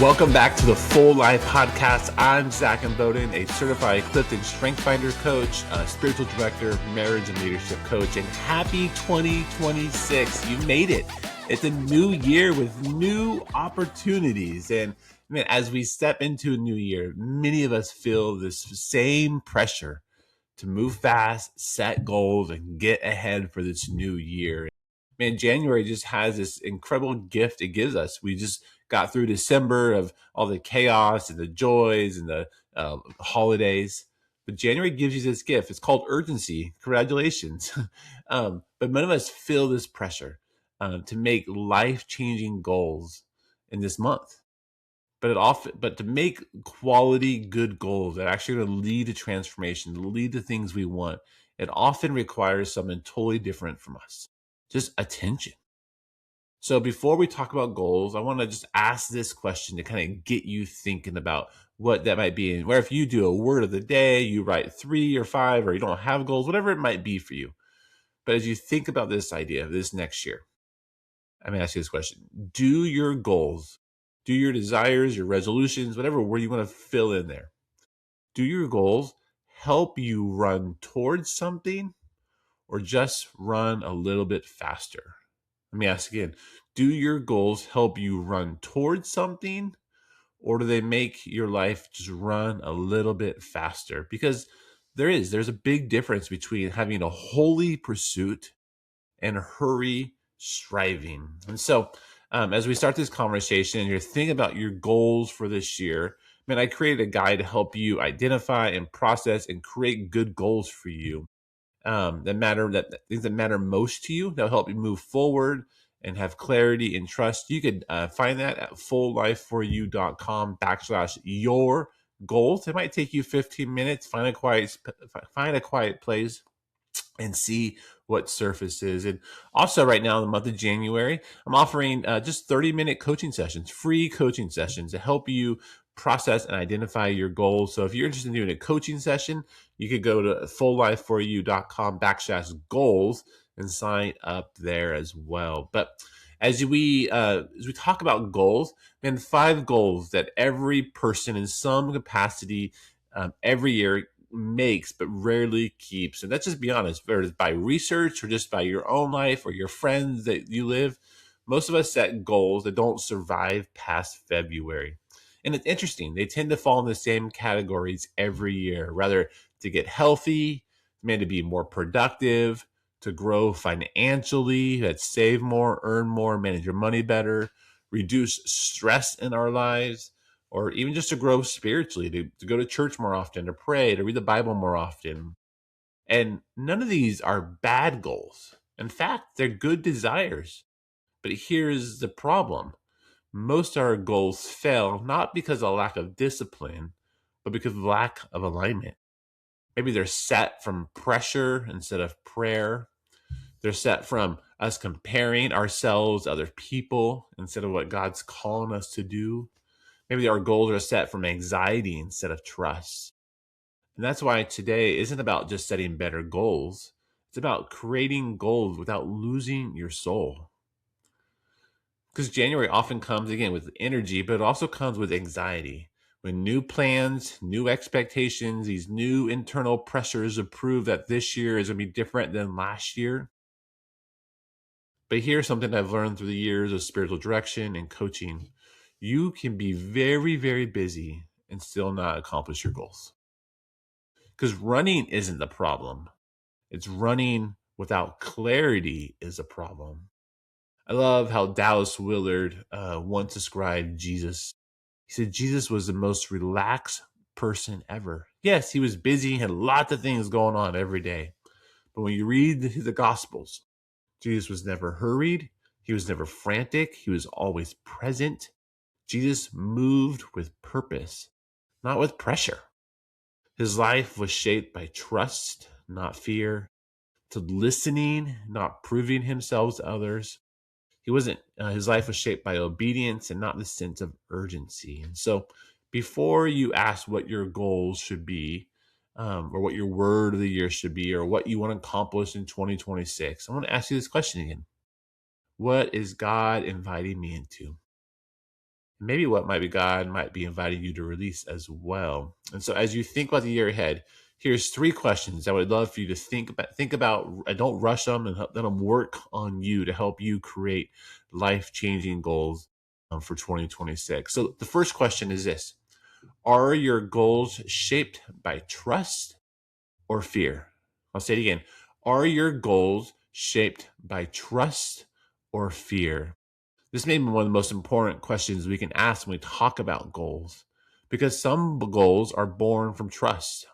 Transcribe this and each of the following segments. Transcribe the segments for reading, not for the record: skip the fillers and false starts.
Welcome back to the Full Life Podcast. I'm Zach Imboden, a certified Clifton Strength Finder coach, spiritual director, marriage and leadership coach, and happy 2026. You made it. It's a new year with new opportunities. And man, as we step into a new year, many of us feel this same pressure to move fast, set goals, and get ahead for this new year. Man, January just has this incredible gift it gives us. We just got through December of all the chaos and the joys and the holidays. But January gives you this gift. It's called urgency. Congratulations. But many of us feel this pressure to make life-changing goals in this month. But to make quality, good goals that are actually going to lead to transformation, lead to things we want, it often requires something totally different from us. Just attention. So before we talk about goals, I want to just ask this question to kind of get you thinking about what that might be. And where if you do a word of the day, you write 3 or 5, or you don't have goals, whatever it might be for you. But as you think about this idea of this next year, I'm going to ask you this question. Do your goals, do your desires, your resolutions, whatever word you want to fill in there, do your goals help you run towards something or just run a little bit faster? Let me ask again. Do your goals help you run towards something, or do they make your life just run a little bit faster? Because there's a big difference between having a holy pursuit and hurry striving. And so as we start this conversation and you're thinking about your goals for this year, man, I created a guide to help you identify and process and create good goals for you things that matter most to you, that'll help you move forward and have clarity and trust. You could find that at fulllifeforyou.com/your goals. It might take you 15 minutes. Find a quiet place and see what surfaces. And also right now in the month of January, I'm offering just 30-minute coaching sessions, free coaching sessions to help you process and identify your goals. So if you're interested in doing a coaching session, you could go to fulllifeforyou.com/goals and sign up there as well. But as we talk about goals, then 5 goals that every person in some capacity every year makes but rarely keeps. And let's just be honest, whether it's by research or just by your own life or your friends that you live, most of us set goals that don't survive past February. And it's interesting, they tend to fall in the same categories every year, rather to get healthy, man, to be more productive, to grow financially, that save more, earn more, manage your money better, reduce stress in our lives, or even just to grow spiritually, to go to church more often, to pray, to read the Bible more often. And none of these are bad goals. In fact, they're good desires. But here's the problem. Most of our goals fail not because of lack of discipline, but because of lack of alignment. Maybe they're set from pressure instead of prayer. They're set from us comparing ourselves to other people instead of what God's calling us to do. Maybe our goals are set from anxiety instead of trust. And that's why today isn't about just setting better goals. It's about creating goals without losing your soul. Because January often comes again with energy, but it also comes with anxiety. When new plans, new expectations, these new internal pressures prove that this year is going to be different than last year. But here's something I've learned through the years of spiritual direction and coaching. You can be very, very busy and still not accomplish your goals. Because running isn't the problem. It's running without clarity is a problem. I love how Dallas Willard once described Jesus. He said Jesus was the most relaxed person ever. Yes, he was busy, he had lots of things going on every day. But when you read the Gospels, Jesus was never hurried. He was never frantic. He was always present. Jesus moved with purpose, not with pressure. His life was shaped by trust, not fear, to listening, not proving himself to others. His life was shaped by obedience and not the sense of urgency. And so before you ask what your goals should be, or what your word of the year should be, or what you want to accomplish in 2026, I want to ask you this question again. What is God inviting me into? Maybe what might be God might be inviting you to release as well. And so as you think about the year ahead, here's three questions I would love for you to think about, and don't rush them, and let them work on you to help you create life-changing goals for 2026. So the first question is this: are your goals shaped by trust or fear? I'll say it again. Are your goals shaped by trust or fear? This may be one of the most important questions we can ask when we talk about goals, because some goals are born from trust.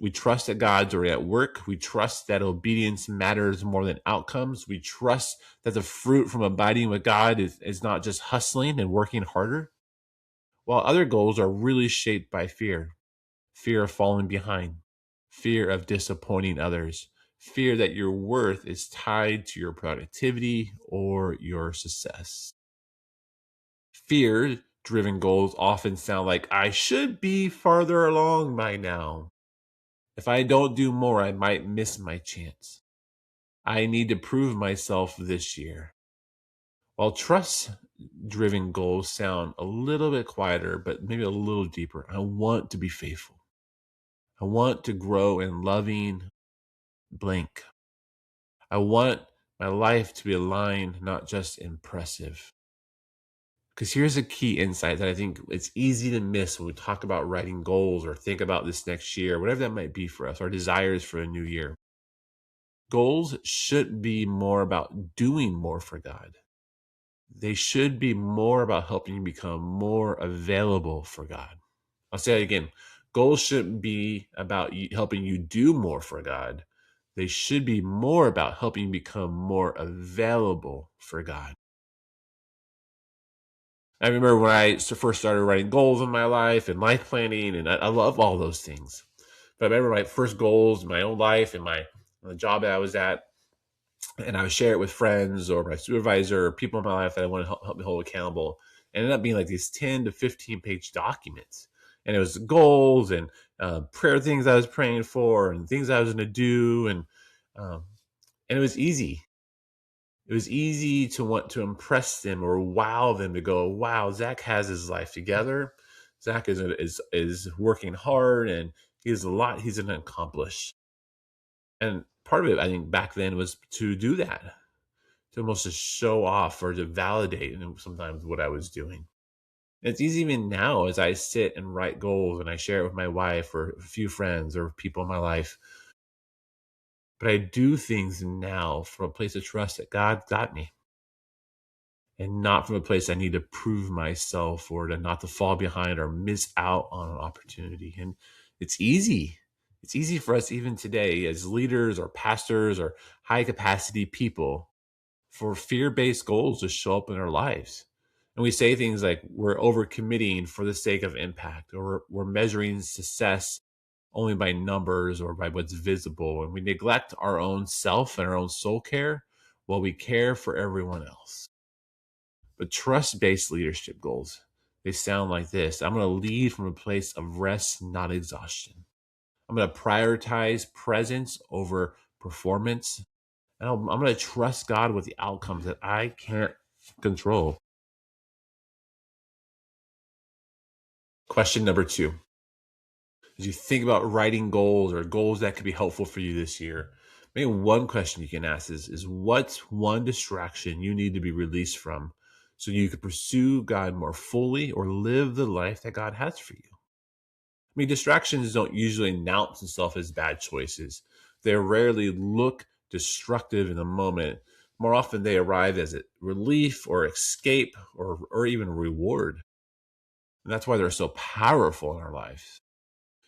We trust that God's already at work. We trust that obedience matters more than outcomes. We trust that the fruit from abiding with God is not just hustling and working harder, while other goals are really shaped by fear: fear of falling behind, fear of disappointing others, fear that your worth is tied to your productivity or your success. Fear driven goals often sound like, I should be farther along by now. If I don't do more, I might miss my chance. I need to prove myself this year. While trust driven goals sound a little bit quieter, but maybe a little deeper. I want to be faithful. I want to grow in loving blank. I want my life to be aligned, not just impressive. Because here's a key insight that I think it's easy to miss when we talk about writing goals or think about this next year, whatever that might be for us, our desires for a new year. Goals should be more about doing more for God. They should be more about helping you become more available for God. I'll say it again. Goals shouldn't be about helping you do more for God. They should be more about helping you become more available for God. I remember when I first started writing goals in my life and life planning, and I love all those things. But I remember my first goals in my own life and the job that I was at, and I would share it with friends or my supervisor or people in my life that I want to help me hold accountable. It ended up being like these 10 to 15 page documents. And it was goals and prayer things I was praying for and things I was going to do. Um, and it was easy. It was easy to want to impress them or wow them, to go, wow, Zach has his life together. Zach is working hard, and he has a lot he's going to accomplish. And part of it, I think, back then was to do that, to almost just show off or to validate sometimes what I was doing. It's easy even now as I sit and write goals and I share it with my wife or a few friends or people in my life. But I do things now from a place of trust that God got me, and not from a place I need to prove myself or to not to fall behind or miss out on an opportunity. And it's easy. It's easy for us even today as leaders or pastors or high capacity people for fear-based goals to show up in our lives. And we say things like we're overcommitting for the sake of impact, or we're measuring success only by numbers or by what's visible. And we neglect our own self and our own soul care while we care for everyone else. But trust-based leadership goals, they sound like this: I'm going to lead from a place of rest, not exhaustion. I'm going to prioritize presence over performance. And I'm going to trust God with the outcomes that I can't control. Question number two: as you think about writing goals or goals that could be helpful for you this year, maybe one question you can ask is what's one distraction you need to be released from so you can pursue God more fully or live the life that God has for you? I mean, distractions don't usually announce themselves as bad choices. They rarely look destructive in the moment. More often, they arrive as a relief or escape or even reward. And that's why they're so powerful in our lives.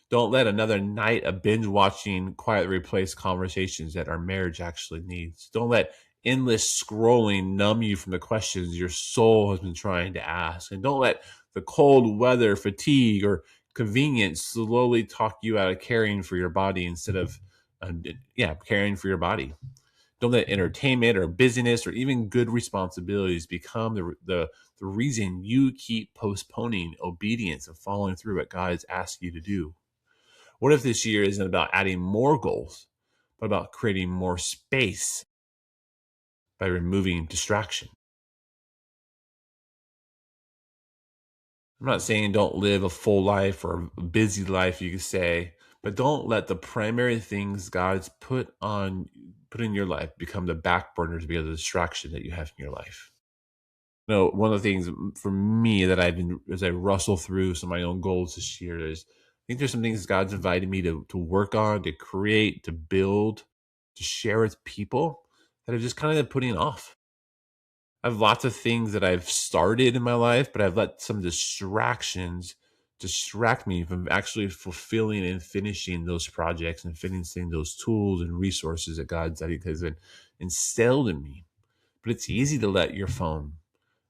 Don't let another night of binge watching quietly replace conversations that our marriage actually needs. Don't let endless scrolling numb you from the questions your soul has been trying to ask. And don't let the cold weather, fatigue, or convenience slowly talk you out of caring for your body instead of, caring for your body. Don't let entertainment or business or even good responsibilities become the reason you keep postponing obedience and following through what God has asked you to do. What if this year isn't about adding more goals, but about creating more space by removing distraction? I'm not saying don't live a full life or a busy life, you could say, but don't let the primary things God's put in your life become the back burners because of the distraction that you have in your life. One of the things for me that I've been as I rustle through some of my own goals this year is I think there's some things God's invited me to work on, to create, to build, to share with people that I've just kind of been putting off. I have lots of things that I've started in my life, but I've let some distractions distract me from actually fulfilling and finishing those projects and finishing those tools and resources that God's has been instilled in me. But it's easy to let your phone,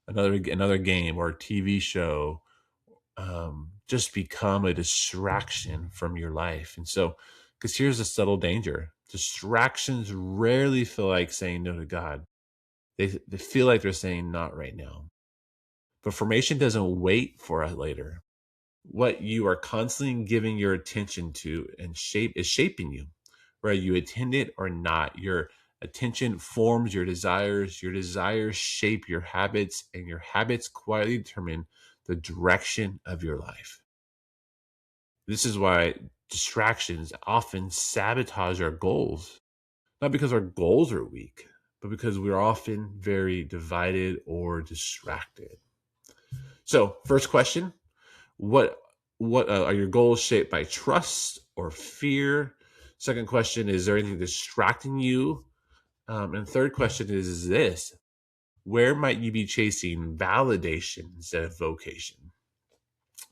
another game or a TV show, just become a distraction from your life. And so, because here's a subtle danger: distractions rarely feel like saying no to God. They feel like they're saying not right now. But formation doesn't wait for us later. What you are constantly giving your attention to and shape is shaping you, whether you attend it or not. Your attention forms your desires shape your habits, and your habits quietly determine the direction of your life. This is why distractions often sabotage our goals, not because our goals are weak, but because we're often very divided or distracted. So, first question: what are your goals shaped by trust or fear? Second question: is there anything distracting you? And third question is this: where might you be chasing validation instead of vocation?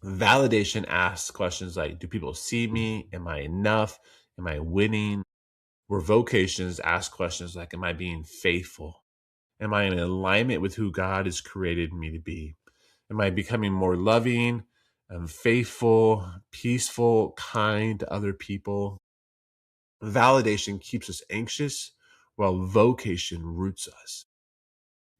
Validation asks questions like, do people see me? Am I enough? Am I winning? Where vocations ask questions like, am I being faithful? Am I in alignment with who God has created me to be? Am I becoming more loving, faithful, peaceful, kind to other people? Validation keeps us anxious, while vocation roots us.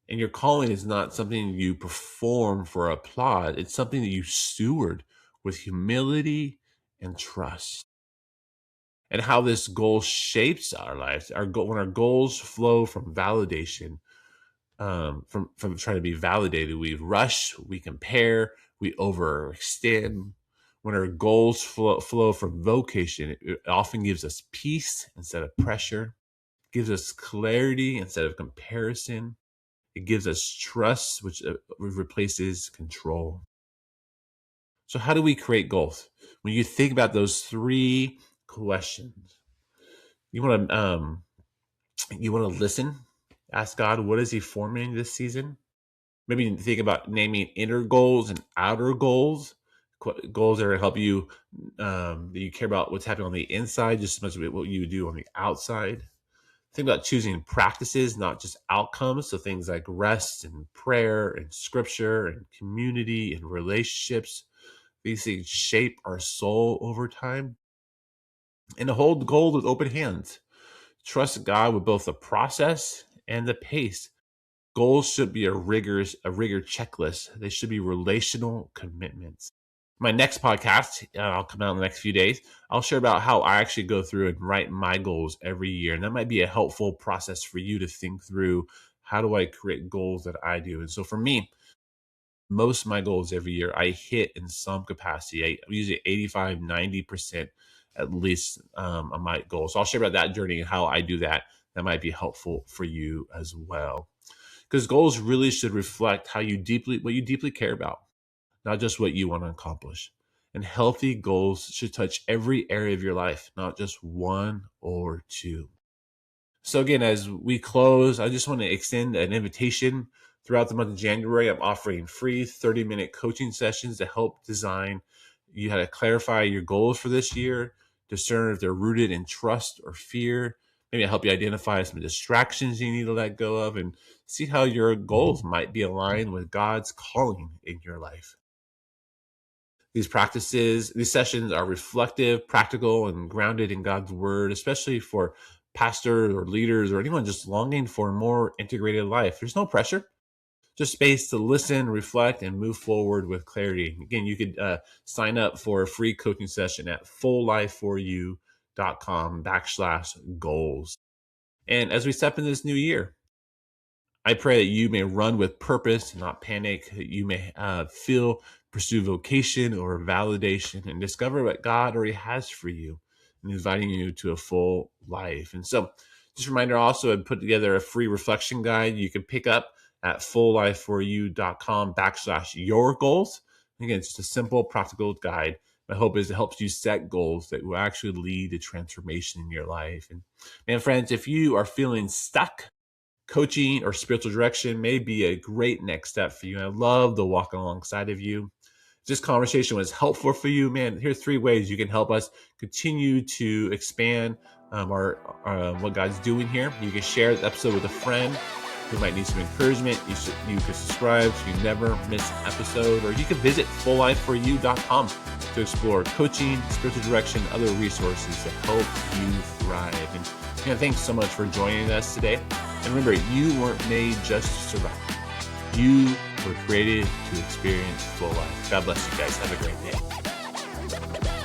And your calling is not something you perform for applaud, it's something that you steward with humility and trust. And how this goal shapes our lives. When our goals flow from validation, from trying to be validated, we rush, we compare, we overextend. When our goals flow from vocation, it often gives us peace instead of pressure, gives us clarity instead of comparison. It gives us trust, which replaces control. So, how do we create goals? When you think about those three questions, you want to listen, ask God, what is He forming this season? Maybe think about naming inner goals and outer goals, goals that are help you, that you care about what's happening on the inside just as much as what you do on the outside. Think about choosing practices, not just outcomes. So things like rest and prayer and scripture and community and relationships. These things shape our soul over time. And to hold gold with open hands. Trust God with both the process and the pace. Goals should be a rigor checklist. They should be relational commitments. My next podcast, I'll come out in the next few days. I'll share about how I actually go through and write my goals every year. And that might be a helpful process for you to think through, how do I create goals that I do? And so for me, most of my goals every year, I hit in some capacity. I usually 85, 90% at least on my goals. So I'll share about that journey and how I do that. That might be helpful for you as well. Because goals really should reflect what you deeply care about, not just what you want to accomplish. And healthy goals should touch every area of your life, not just one or two. So again, as we close, I just want to extend an invitation. Throughout the month of January, I'm offering free 30-minute coaching sessions to help design you how to clarify your goals for this year, discern if they're rooted in trust or fear. Maybe help you identify some distractions you need to let go of, and see how your goals might be aligned with God's calling in your life. These sessions are reflective, practical, and grounded in God's word, especially for pastors or leaders or anyone just longing for a more integrated life. There's no pressure, just space to listen, reflect, and move forward with clarity. Again, you could sign up for a free coaching session at fulllifeforyou.com/goals. And as we step into this new year, I pray that you may run with purpose, not panic. That you may feel pursue vocation or validation, and discover what God already has for you and inviting you to a full life. And so, just a reminder also, I put together a free reflection guide you can pick up at fulllifeforyou.com/your goals. Again, it's just a simple, practical guide. My hope is it helps you set goals that will actually lead to transformation in your life. And man, friends, if you are feeling stuck, coaching or spiritual direction may be a great next step for you. And I love the walking alongside of you. If this conversation was helpful for you, man, here's 3 ways you can help us continue to expand our what God's doing here. You can share the episode with a friend who might need some encouragement. You can subscribe so you never miss an episode, or you can visit fulllifeforyou.com to explore coaching, spiritual direction, other resources to help you thrive. And thanks so much for joining us today. And remember, you weren't made just to survive. You were created to experience full life. God bless you guys. Have a great day.